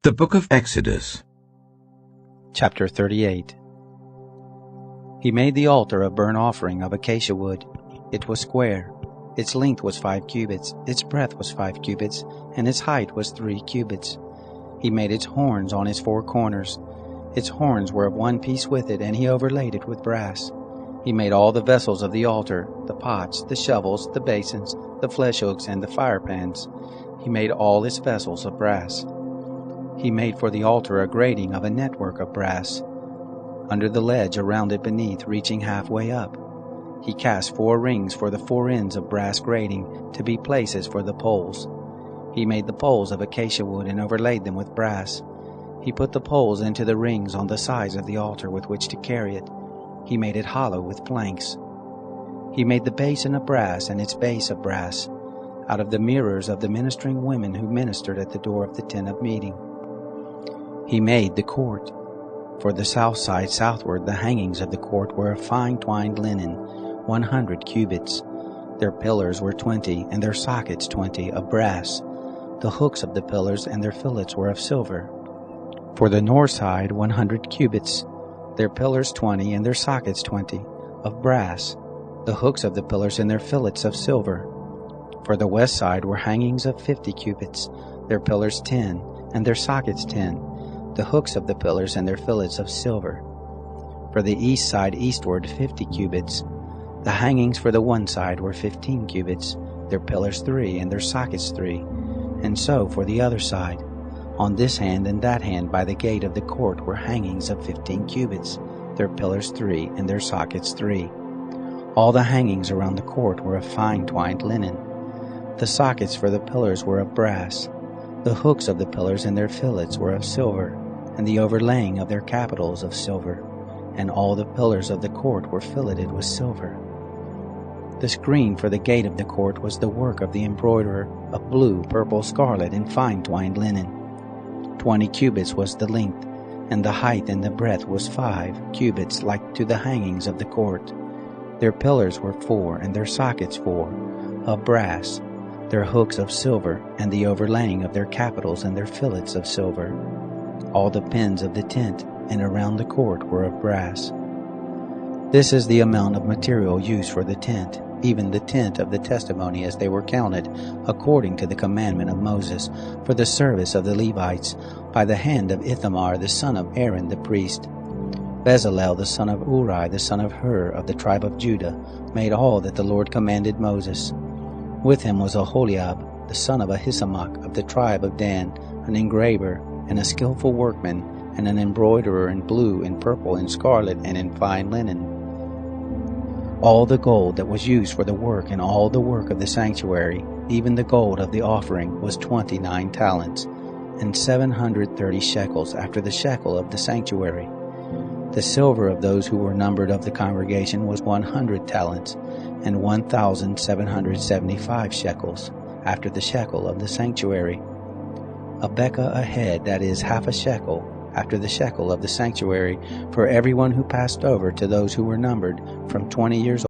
The Book of Exodus. Chapter 38. He made the altar of burnt offering of acacia wood. It was square. Its length was 5 cubits, its breadth was 5 cubits, and its height was 3 cubits. He made its horns on its 4 corners. Its horns were of one piece with it, and he overlaid it with brass. He made all the vessels of the altar, the pots, the shovels, the basins, the flesh hooks, and the fire pans. He made all its vessels of brass. He made for the altar a grating of a network of brass, under the ledge around it beneath, reaching halfway up. He cast 4 rings for the 4 ends of brass grating to be places for the poles. He made the poles of acacia wood and overlaid them with brass. He put the poles into the rings on the sides of the altar with which to carry it. He made it hollow with planks. He made the basin of brass and its base of brass, out of the mirrors of the ministering women who ministered at the door of the tent of meeting. He made the court. For the south side southward, the hangings of the court were of fine twined linen, 100 cubits. Their pillars were 20, and their sockets 20, of brass. The hooks of the pillars and their fillets were of silver. For the north side, 100 cubits. Their pillars 20, and their sockets 20, of brass. The hooks of the pillars and their fillets of silver. For the west side were hangings of 50 cubits. Their pillars 10, and their sockets 10. The hooks of the pillars and their fillets of silver. For the east side eastward 50 cubits. The hangings for the one side were 15 cubits, their pillars 3, and their sockets 3. And so for the other side. On this hand and that hand by the gate of the court were hangings of 15 cubits, their pillars 3, and their sockets 3. All the hangings around the court were of fine twined linen. The sockets for the pillars were of brass. The hooks of the pillars and their fillets were of silver, and the overlaying of their capitals of silver, and all the pillars of the court were filleted with silver. The screen for the gate of the court was the work of the embroiderer of blue, purple, scarlet, and fine twined linen. 20 cubits was the length, and the height and the breadth was 5 cubits, like to the hangings of the court. Their pillars were 4, and their sockets 4, of brass, their hooks of silver, and the overlaying of their capitals and their fillets of silver. All the pins of the tent and around the court were of brass. This is the amount of material used for the tent, even the tent of the testimony, as they were counted, according to the commandment of Moses, for the service of the Levites, by the hand of Ithamar the son of Aaron the priest. Bezalel the son of Uri the son of Hur of the tribe of Judah made all that the Lord commanded Moses. With him was Aholiab the son of Ahisamach of the tribe of Dan, an engraver, and a skillful workman, and an embroiderer in blue, and purple, and scarlet, and in fine linen. All the gold that was used for the work and all the work of the sanctuary, even the gold of the offering, was 29 talents, and 730 shekels after the shekel of the sanctuary. The silver of those who were numbered of the congregation was 100 talents, and 1,775 shekels after the shekel of the sanctuary. A bekah a head, that is, half a shekel, after the shekel of the sanctuary, for everyone who passed over, to those who were numbered from 20 years